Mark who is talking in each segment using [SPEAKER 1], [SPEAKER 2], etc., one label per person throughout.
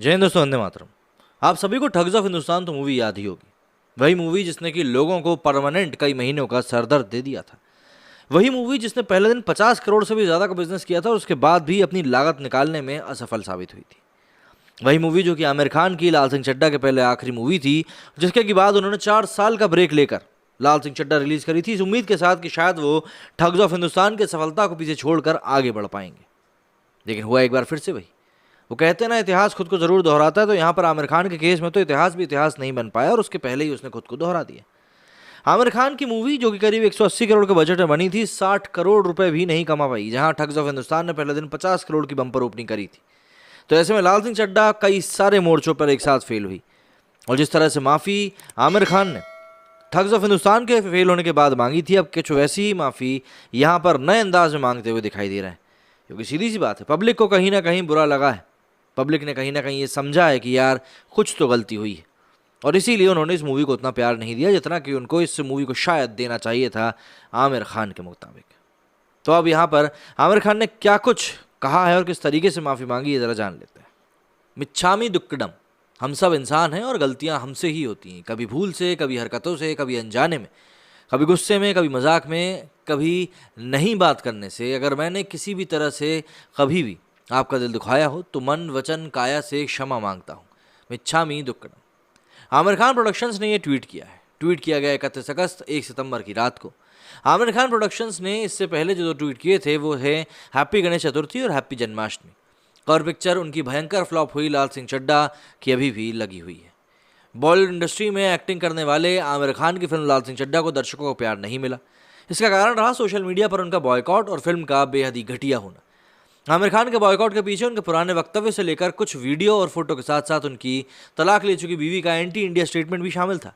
[SPEAKER 1] जय हिंद दोस्तों, वंदे मातरम। आप सभी को ठग्स ऑफ हिंदुस्तान तो मूवी याद ही होगी। वही मूवी जिसने कि लोगों को परमानेंट कई महीनों का सरदर्द दे दिया था। वही मूवी जिसने पहले दिन 50 करोड़ से भी ज़्यादा का बिजनेस किया था और उसके बाद भी अपनी लागत निकालने में असफल साबित हुई थी। वही मूवी जो कि आमिर खान की लाल सिंह चड्ढा के पहले आखिरी मूवी थी, जिसके के बाद उन्होंने 4 साल का ब्रेक लेकर लाल सिंह चड्ढा रिलीज करी थी, इस उम्मीद के साथ कि शायद वो ठग्स ऑफ हिंदुस्तान की सफलता को पीछे छोड़कर आगे बढ़ पाएंगे। लेकिन हुआ एक बार फिर से वही। वो कहते हैं ना, इतिहास खुद को जरूर दोहराता है। तो यहाँ पर आमिर खान के केस में तो इतिहास भी इतिहास नहीं बन पाया और उसके पहले ही उसने खुद को दोहरा दिया। आमिर खान की मूवी जो कि करीब 180 करोड़ के बजट में बनी थी, 60 करोड़ रुपए भी नहीं कमा पाई, जहां ठग्स ऑफ हिंदुस्तान ने पहले दिन 50 करोड़ की बम्पर ओपनिंग करी थी। तो ऐसे में लाल सिंह चड्ढा कई सारे मोर्चों पर एक साथ फेल हुई। और जिस तरह से माफ़ी आमिर खान ने ठग्स ऑफ हिंदुस्तान के फेल होने के बाद मांगी थी, अब कुछ वैसी ही माफ़ी यहाँ पर नए अंदाज में मांगते हुए दिखाई दे रहे हैं। क्योंकि सीधी सी बात है, पब्लिक को कहीं ना कहीं बुरा लगा है। पब्लिक ने कहीं ना कहीं ये समझा है कि यार कुछ तो गलती हुई है, और इसीलिए उन्होंने इस मूवी को उतना प्यार नहीं दिया जितना कि उनको इस मूवी को शायद देना चाहिए था आमिर खान के मुताबिक। तो अब यहाँ पर आमिर खान ने क्या कुछ कहा है और किस तरीके से माफ़ी मांगी है, ज़रा जान लेते हैं। मिच्छामी दुक्कडम। हम सब इंसान हैं और गलतियाँ हमसे ही होती हैं, कभी भूल से, कभी हरकतों से, कभी अनजाने में, कभी गुस्से में, कभी मजाक में, कभी नहीं बात करने से। अगर मैंने किसी भी तरह से कभी भी आपका दिल दुखाया हो तो मन वचन काया से क्षमा मांगता हूँ। मिच्छामी दुक्कडम। आमिर खान प्रोडक्शंस ने ये ट्वीट किया है। ट्वीट किया गया 31 अगस्त 1 सितंबर की रात को। आमिर खान प्रोडक्शंस ने इससे पहले जो ट्वीट किए थे वो है हैप्पी गणेश चतुर्थी और हैप्पी जन्माष्टमी। और पिक्चर उनकी भयंकर फ्लॉप हुई लाल सिंह चड्ढा की अभी भी लगी हुई है। बॉलीवुड इंडस्ट्री में एक्टिंग करने वाले आमिर खान की फिल्म लाल सिंह चड्ढा को दर्शकों को प्यार नहीं मिला। इसका कारण रहा सोशल मीडिया पर उनका बॉयकॉट और फिल्म का बेहद ही घटिया होना। आमिर खान के बॉयकॉट के पीछे उनके पुराने वक्तव्य से लेकर कुछ वीडियो और फोटो के साथ साथ उनकी तलाक ले चुकी बीवी का एंटी इंडिया स्टेटमेंट भी शामिल था।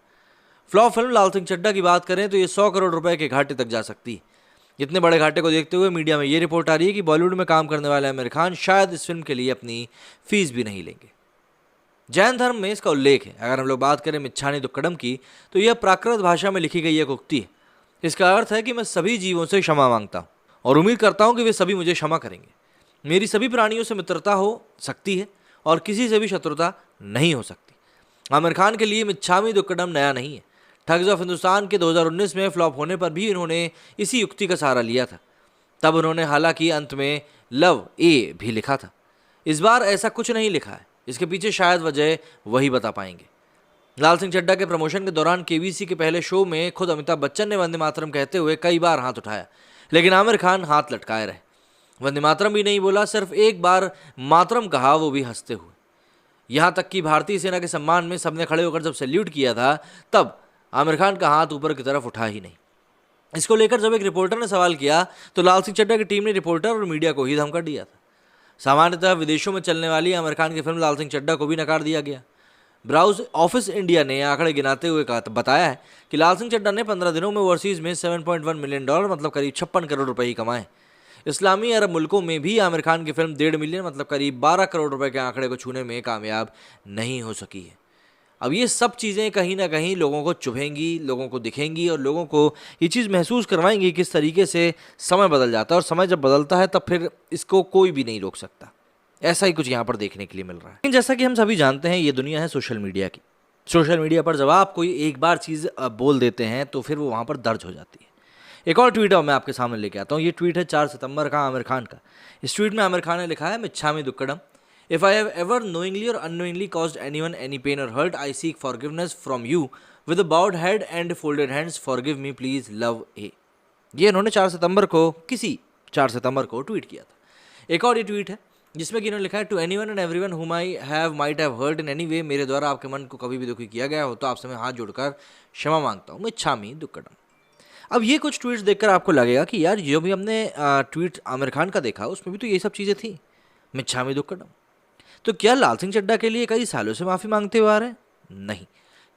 [SPEAKER 1] फ्लॉप फिल्म लाल सिंह चड्ढा की बात करें तो ये 100 करोड़ रुपए के घाटे तक जा सकती है। इतने बड़े घाटे को देखते हुए मीडिया में ये रिपोर्ट आ रही है कि बॉलीवुड में काम करने वाले आमिर खान शायद इस फिल्म के लिए अपनी फीस भी नहीं लेंगे। जैन धर्म में इसका उल्लेख है। अगर हम लोग बात करें मिच्छामी दुक्कडम की, तो यह प्राकृत भाषा में लिखी गई एक उक्ति है। इसका अर्थ है कि मैं सभी जीवों से क्षमा मांगता हूँ और उम्मीद करता हूँ कि वे सभी मुझे क्षमा करेंगे। मेरी सभी प्राणियों से मित्रता हो सकती है और किसी से भी शत्रुता नहीं हो सकती। आमिर खान के लिए मिच्छामी दुक्कडम नया नहीं है। ठग्स ऑफ हिंदुस्तान के 2019 में फ्लॉप होने पर भी इन्होंने इसी युक्ति का सहारा लिया था। तब उन्होंने हालांकि अंत में लव ए भी लिखा था। इस बार ऐसा कुछ नहीं लिखा है। इसके पीछे शायद वजह वही बता पाएंगे। लाल सिंह चड्ढा के प्रमोशन के दौरान केबीसी के पहले शो में खुद अमिताभ बच्चन ने वंदे मातरम कहते हुए कई बार हाथ उठाया, लेकिन आमिर खान हाथ लटकाए रहे। वंदे मातरम भी नहीं बोला, सिर्फ एक बार मातरम कहा, वो भी हंसते हुए। यहाँ तक कि भारतीय सेना के सम्मान में सबने खड़े होकर जब सैल्यूट किया था, तब आमिर खान का हाथ ऊपर की तरफ उठा ही नहीं। इसको लेकर जब एक रिपोर्टर ने सवाल किया तो लाल सिंह चड्ढा की टीम ने रिपोर्टर और मीडिया को ही धमका दिया था। सामान्यतः विदेशों में चलने वाली आमिर खान की फिल्म लाल सिंह चड्ढा को भी नकार दिया गया। ब्राउज ऑफिस इंडिया ने आंकड़े गिनाते हुए बताया है कि लाल सिंह चड्ढा ने 15 दिनों में ओवरसीज में $7.1 मिलियन, मतलब करीब 56 करोड़ रुपए ही कमाए। इस्लामी अरब मुल्कों में भी आमिर खान की फिल्म 1.5 मिलियन, मतलब करीब 12 करोड़ रुपए के आंकड़े को छूने में कामयाब नहीं हो सकी है। अब ये सब चीज़ें कहीं ना कहीं लोगों को चुभेंगी, लोगों को दिखेंगी और लोगों को ये चीज़ महसूस करवाएंगी किस तरीके से समय बदल जाता है, और समय जब बदलता है तब फिर इसको कोई भी नहीं रोक सकता। ऐसा ही कुछ यहाँ पर देखने के लिए मिल रहा है। लेकिन जैसा कि हम सभी जानते हैं, ये दुनिया है सोशल मीडिया की। सोशल मीडिया पर जब आप कोई एक बार चीज़ बोल देते हैं तो फिर वो वहाँ पर दर्ज हो जाती है। एक और ट्वीट मैं आपके सामने लेके आता हूँ। ये ट्वीट है 4 सितंबर का आमिर खान का। इस ट्वीट में आमिर खान ने लिखा है, मिच्छामी दुक्कडम। If I have ever knowingly or unknowingly caused anyone any pain or hurt, I seek forgiveness from you with a bowed head and folded hands. Forgive me, please, love A. ये इन्होंने 4 सितंबर को, किसी 4 सितंबर को tweet किया था। एक और ये ट्वीट है जिसमें कि इन्होंने लिखा है, to anyone and everyone whom I have might have hurt in any way, मेरे द्वारा आपके मन को कभी भी दुखी किया गया हो तो आपसे मैं हाथ जोड़कर क्षमा मांगता हूँ। मिच्छामी दुक्कडम। अब ये कुछ ट्वीट्स देखकर आपको लगेगा कि यार जो भी हमने ट्वीट आमिर खान का देखा उसमें भी तो ये सब चीज़ें थी, मिच्छामी दुक्कडम। तो क्या लाल सिंह चड्ढा के लिए कई सालों से माफ़ी मांगते हुए आ रहे हैं? नहीं।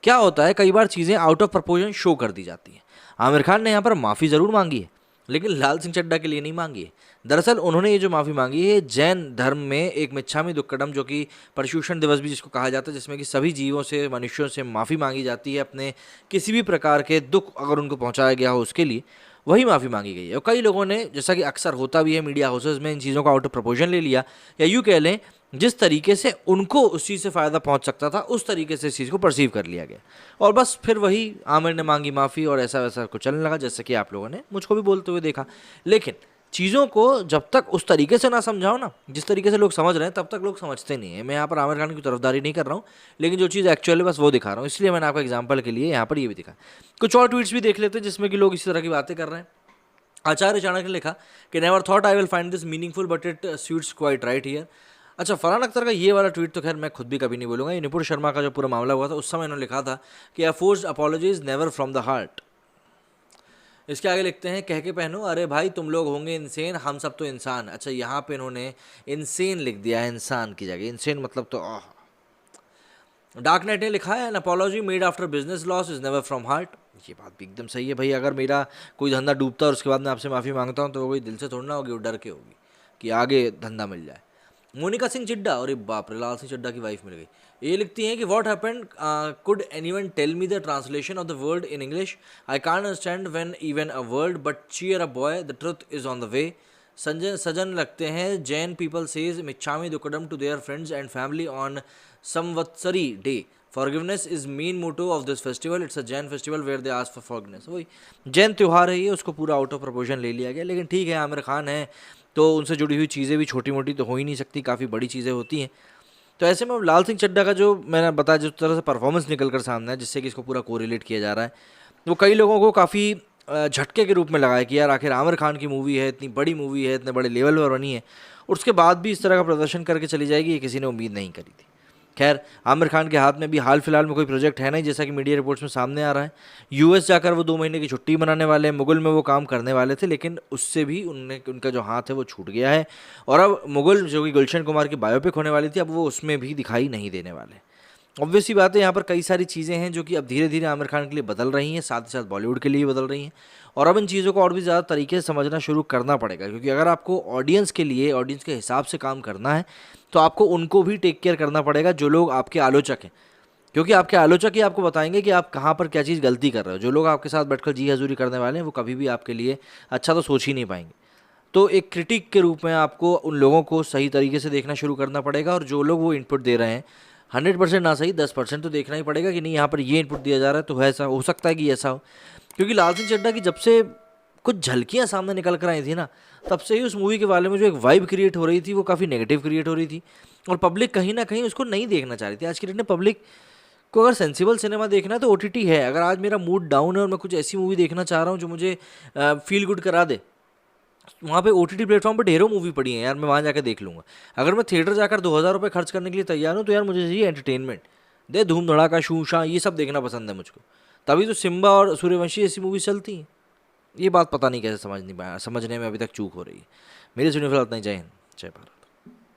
[SPEAKER 1] क्या होता है, कई बार चीज़ें आउट ऑफ प्रपोर्शन शो कर दी जाती हैं। आमिर खान ने यहाँ पर माफ़ी ज़रूर मांगी है, लेकिन लाल सिंह चड्ढा के लिए नहीं मांगी है। दरअसल उन्होंने ये जो माफ़ी मांगी है, जैन धर्म में एक मिच्छामी दुक्कडम, जो कि पर्युषण दिवस भी जिसको कहा जाता है, जिसमें कि सभी जीवों से, मनुष्यों से माफ़ी मांगी जाती है अपने किसी भी प्रकार के दुख अगर उनको पहुँचाया गया हो उसके लिए, वही माफ़ी मांगी गई है। और कई लोगों ने, जैसा कि अक्सर होता भी है मीडिया हाउसेज में, इन चीज़ों को आउट ऑफ प्रपोर्शन ले लिया, या यूँ कह लें जिस तरीके से उनको उस चीज़ से फ़ायदा पहुंच सकता था, उस तरीके से इस चीज़ को परसीव कर लिया गया। और बस फिर वही आमिर ने मांगी माफ़ी और ऐसा वैसा कुछ चलने लगा, जैसे कि आप लोगों ने मुझको भी बोलते हुए देखा। लेकिन चीज़ों को जब तक उस तरीके से ना समझाओ ना, जिस तरीके से लोग समझ रहे हैं, तब तक लोग समझते नहीं है। मैं यहाँ पर आमिर खान की तरफदारी नहीं कर रहा हूँ, लेकिन जो चीज़ एक्चुअल है बस वो दिखा रहा हूँ। इसलिए मैंने आपको एग्जाम्पल के लिए यहाँ पर ये भी दिखा। कुछ और ट्वीट्स भी देख लेते हैं जिसमें कि लोग इसी तरह की बातें कर रहे हैं। आचार्य चाणक्य ने लिखा कि never thought I will find this meaningful but it sweets quite right here. अच्छा, फरहान अख्तर का ये वाला ट्वीट तो खैर मैं खुद भी कभी नहीं बोलूँगा। ये निपुण शर्मा का जो पूरा मामला हुआ था उस समय इन्होंने लिखा था कि a forced apologies never from the heart. इसके आगे लिखते हैं, कह के पहनो अरे भाई तुम लोग होंगे इंसेन, हम सब तो इंसान। अच्छा, यहाँ पे इन्होंने इंसेन लिख दिया है इंसान की जगह। इंसेन मतलब तो डार्क नाइट ने लिखा है, N apology made after business loss is never from heart. ये बात भी एकदम सही है भाई। अगर मेरा कोई धंधा डूबता है और उसके बाद मैं आपसे माफ़ी मांगता हूँ तो वो कोई दिल से थोड़ी ना होगी, वो डर के होगी कि आगे धंधा मिल जाए। मोनिका सिंह चिड्डा, और बाप रे, लाल सिंह चड्डा की वाइफ मिल गई। ये लिखती हैं कि what happened, could anyone tell me the translation of the word in English, I can't understand when even a word but cheer a boy, the truth is on the way. Sanjay सजन लगते हैं, Jain people says Michhami Dukkadam to their friends and family on Samvatsari day, forgiveness is main motto of this festival, it's a Jain festival where they ask for forgiveness. वही जैन त्यौहार है ये, उसको पूरा out of proportion ले लिया गया। लेकिन ठीक है, आमिर खान है तो उनसे जुड़ी हुई चीज़ें भी छोटी मोटी तो हो ही नहीं सकती, काफ़ी बड़ी चीज़ें होती हैं। तो ऐसे में लाल सिंह चड्ढा का जो मैंने बताया, जिस तरह से परफॉर्मेंस निकल कर सामने है, जिससे कि इसको पूरा कोरिलेट किया जा रहा है, वो कई लोगों को काफ़ी झटके के रूप में लगा है कि यार आखिर आमिर खान की मूवी है, इतनी बड़ी मूवी है, इतने बड़े लेवल पर बनी है और उसके बाद भी इस तरह का प्रदर्शन करके चली जाएगी, ये किसी ने उम्मीद नहीं करी थी। खैर, आमिर खान के हाथ में भी हाल फिलहाल में कोई प्रोजेक्ट है नहीं, जैसा कि मीडिया रिपोर्ट्स में सामने आ रहा है। यूएस जाकर वो 2 महीने की छुट्टी मनाने वाले हैं, मुगल में वो काम करने वाले थे, लेकिन उससे भी उनका जो हाथ है वो छूट गया है। और अब मुगल जो कि गुलशन कुमार की बायोपिक होने वाली थी, अब वो उसमें भी दिखाई नहीं देने वाले। ऑब्वियसली बात है, यहाँ पर कई सारी चीज़ें हैं जो कि अब धीरे धीरे आमिर खान के लिए बदल रही हैं, साथ ही साथ बॉलीवुड के लिए भी बदल रही हैं। और अब इन चीज़ों को और भी ज़्यादा तरीके से समझना शुरू करना पड़ेगा, क्योंकि अगर आपको ऑडियंस के लिए, ऑडियंस के हिसाब से काम करना है, तो आपको उनको भी टेक केयर करना पड़ेगा जो लोग आपके आलोचक हैं। क्योंकि आपके आलोचक ही आपको बताएंगे कि आप कहाँ पर क्या चीज़ गलती कर रहे हो। जो लोग आपके साथ बैठकर जी हजूरी करने वाले हैं, वो कभी भी आपके लिए अच्छा तो सोच ही नहीं पाएंगे। तो एक क्रिटिक के रूप में आपको उन लोगों को सही तरीके से देखना शुरू करना पड़ेगा, और जो लोग वो इनपुट दे रहे हैं 100% ना सही 10% तो देखना ही पड़ेगा कि नहीं, यहाँ पर ये इनपुट दिया जा रहा है तो ऐसा हो सकता है कि ऐसा हो। क्योंकि लाल सिंह चड्ढा की जब से कुछ झलकियाँ सामने निकल कर आई थी ना, तब से ही उस मूवी के बारे में जो एक वाइब क्रिएट हो रही थी वो काफ़ी नेगेटिव क्रिएट हो रही थी, और पब्लिक कहीं ना कहीं उसको नहीं देखना चाह रही थी। आज की डेट में पब्लिक को अगर सेंसिबल सिनेमा देखना है तो ओटीटी है। अगर आज मेरा मूड डाउन है और मैं कुछ ऐसी मूवी देखना चाह रहा हूँ जो मुझे फील गुड करा दे, वहाँ पे ओटीटी प्लेटफॉर्म पे ढेरों मूवी पड़ी है यार, मैं वहाँ जाकर देख लूँगा। अगर मैं थिएटर जाकर 2000 रुपये खर्च करने के लिए तैयार हूँ तो यार मुझे चाहिए एंटरटेनमेंट, दे धूम धड़ाका शू शां, ये सब देखना पसंद है मुझको। तभी तो सिम्बा और सूर्यवंशी ऐसी मूवी चलती हैं। ये बात पता नहीं कैसे समझ नहीं पाया, समझने में अभी तक चूक हो रही है। मेरे सुनिए फिलहाल इतना ही। जय हिंद, जय भारत।